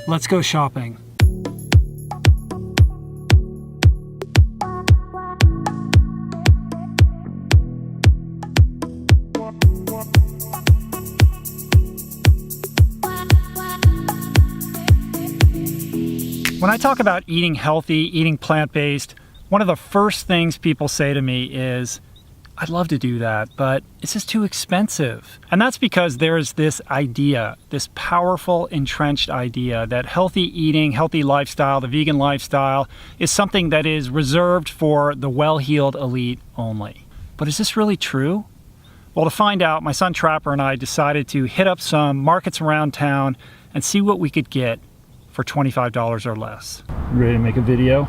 Let's go shopping. When I talk about eating healthy, eating plant-based, one of the first things people say to me is, I'd love to do that, but it's just too expensive. And that's because there's this idea, this powerful, entrenched idea that healthy eating, healthy lifestyle, the vegan lifestyle, is something that is reserved for the well-heeled elite only. But is this really true? Well, to find out, my son Trapper and I decided to hit up some markets around town and see what we could get for $25 or less. Ready to make a video?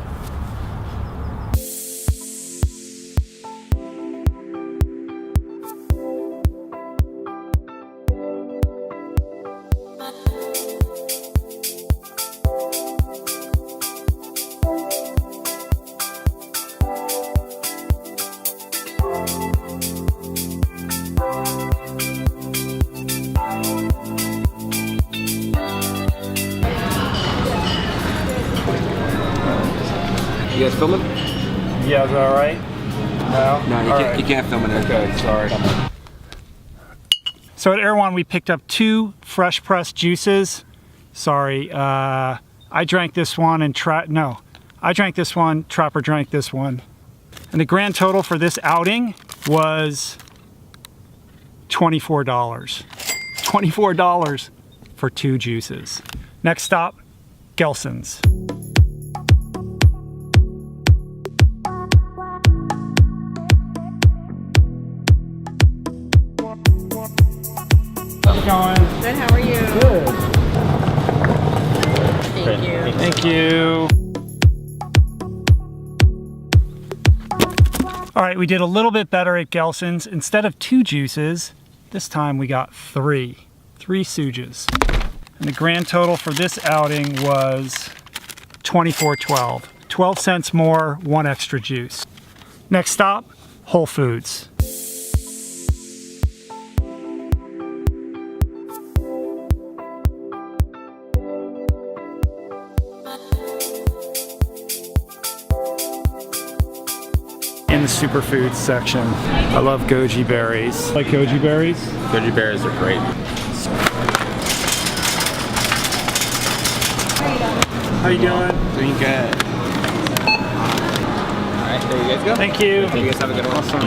You guys filming? Yeah, is that all right? No? No, you can't film it. Okay, sorry. So at Erewhon, we picked up 2 fresh pressed juices. Sorry, I drank this one and I drank this one, Trapper drank this one. And the grand total for this outing was $24. $24 for 2 juices. Next stop, Gelson's. How's it going? Good, how are you? Good. Thank you. Thank you. All right, we did a little bit better at Gelson's. Instead of 2 juices, this time we got 3. 3 Sujas. And the grand total for this outing was $24.12. 12 cents more, 1 extra juice. Next stop, Whole Foods. In the superfoods section. I love goji berries. Like goji berries? Goji berries are great. How you doing? Doing good. Alright, there you guys go. Thank you. You guys have a good one. Awesome.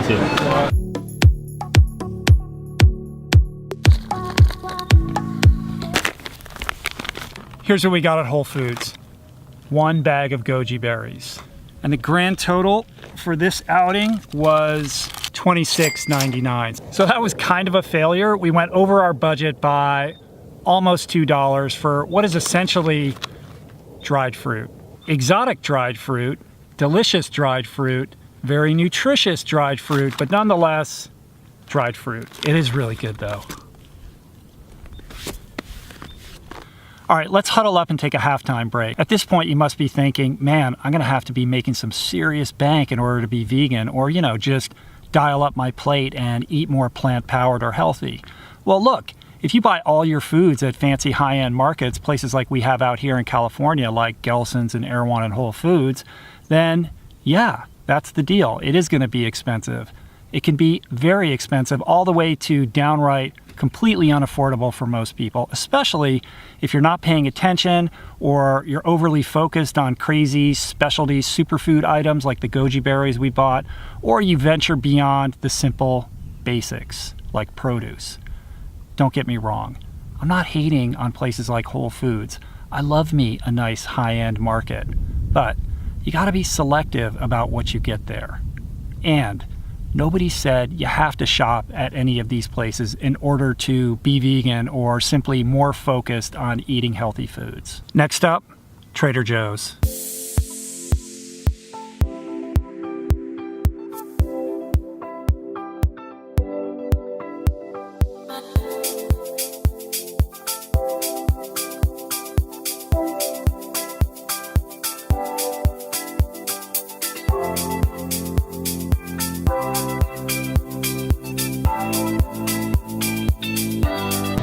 Here's what we got at Whole Foods. 1 bag of goji berries. And the grand total for this outing was $26.99. So that was kind of a failure. We went over our budget by almost $2 for what is essentially dried fruit. Exotic dried fruit, delicious dried fruit, very nutritious dried fruit, but nonetheless, dried fruit. It is really good though. All right, let's huddle up and take a halftime break. At this point, you must be thinking, man, I'm gonna have to be making some serious bank in order to be vegan, or, you know, just dial up my plate and eat more plant-powered or healthy. Well, look, if you buy all your foods at fancy high-end markets, places like we have out here in California, like Gelson's and Erewhon and Whole Foods, then yeah, that's the deal. It is gonna be expensive. It can be very expensive, all the way to downright completely unaffordable for most people, especially if you're not paying attention or you're overly focused on crazy specialty superfood items like the goji berries we bought, or you venture beyond the simple basics like produce. Don't get me wrong, I'm not hating on places like Whole Foods. I love me a nice high-end market, but you gotta be selective about what you get there. And nobody said you have to shop at any of these places in order to be vegan or simply more focused on eating healthy foods. Next up, Trader Joe's.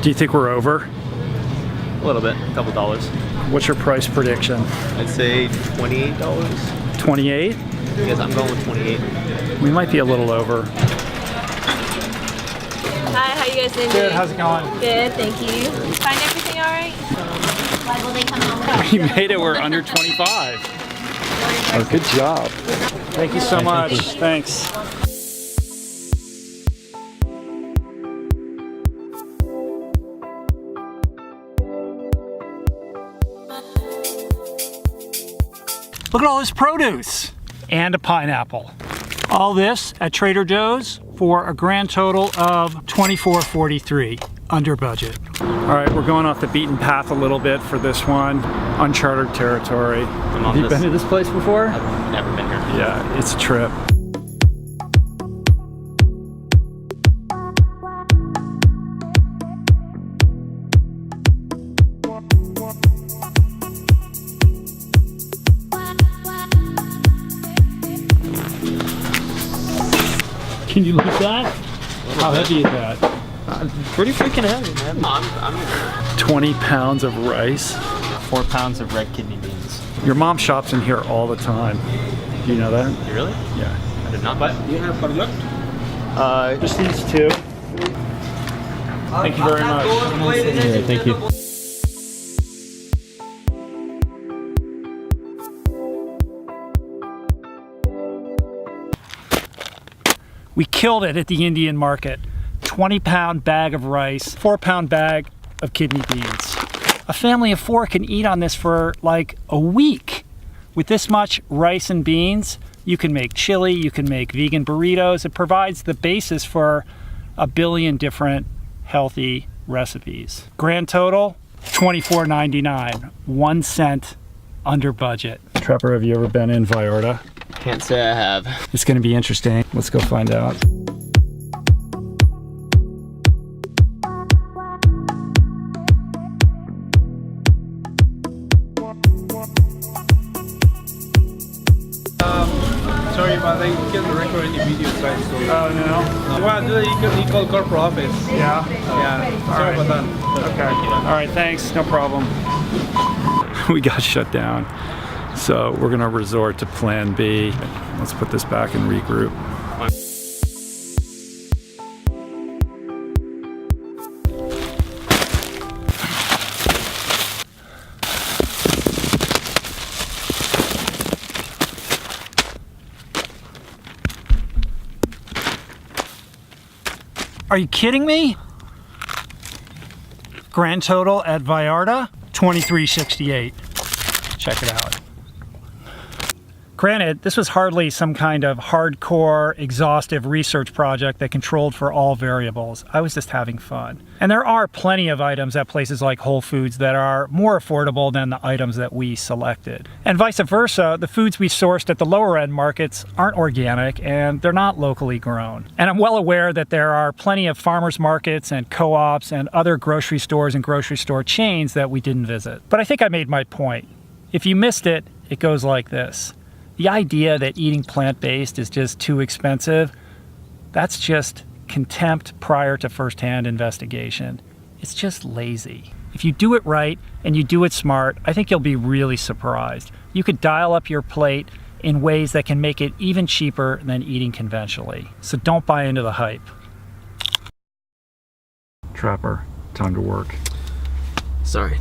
Do you think we're over? A little bit, a couple dollars. What's your price prediction? I'd say $28. 28? Yes, I'm going with 28. We might be a little over. Hi, how you guys doing? Good, how's it going? Good, thank you. Find everything all right? Why will they come home? We made it, we're under 25. Oh, good job. Thank you so much. Thanks. Look at all this produce and a pineapple. All this at Trader Joe's for a grand total of $24.43, under budget. All right, we're going off the beaten path a little bit for this one. Uncharted territory. Have you been to this place before? I've never been here. Yeah, it's a trip. Can you lift that? How heavy is that? Pretty freaking heavy, man. I'm 20 pounds of rice. 4 pounds of red kidney beans. Your mom shops in here all the time. Do you know that? You really? Yeah. I did not. But you have product? Just these two. Thank you very much. Yeah, thank you. We killed it at the Indian market. 20-pound bag of rice, 4-pound bag of kidney beans. A family of 4 can eat on this for like a week. With this much rice and beans, you can make chili, you can make vegan burritos. It provides the basis for a billion different healthy recipes. Grand total, $24.99, 1 cent under budget. Trapper, have you ever been in Vallarta? Can't say I have. It's gonna be interesting. Let's go find out. Sorry, but I can't record any video site, so... Oh, no? Well, you can call corporate office. Yeah? Yeah, sorry about that. Okay. All right, thanks. No problem. We got shut down. So we're gonna resort to plan B. Let's put this back and regroup. Are you kidding me? Grand total at Vallarta, $23.68. Check it out. Granted, this was hardly some kind of hardcore, exhaustive research project that controlled for all variables. I was just having fun. And there are plenty of items at places like Whole Foods that are more affordable than the items that we selected. And vice versa, the foods we sourced at the lower end markets aren't organic and they're not locally grown. And I'm well aware that there are plenty of farmers markets and co-ops and other grocery stores and grocery store chains that we didn't visit. But I think I made my point. If you missed it, it goes like this. The idea that eating plant-based is just too expensive, that's just contempt prior to first-hand investigation. It's just lazy. If you do it right and you do it smart, I think you'll be really surprised. You could dial up your plate in ways that can make it even cheaper than eating conventionally. So don't buy into the hype. Trapper, time to work. Sorry.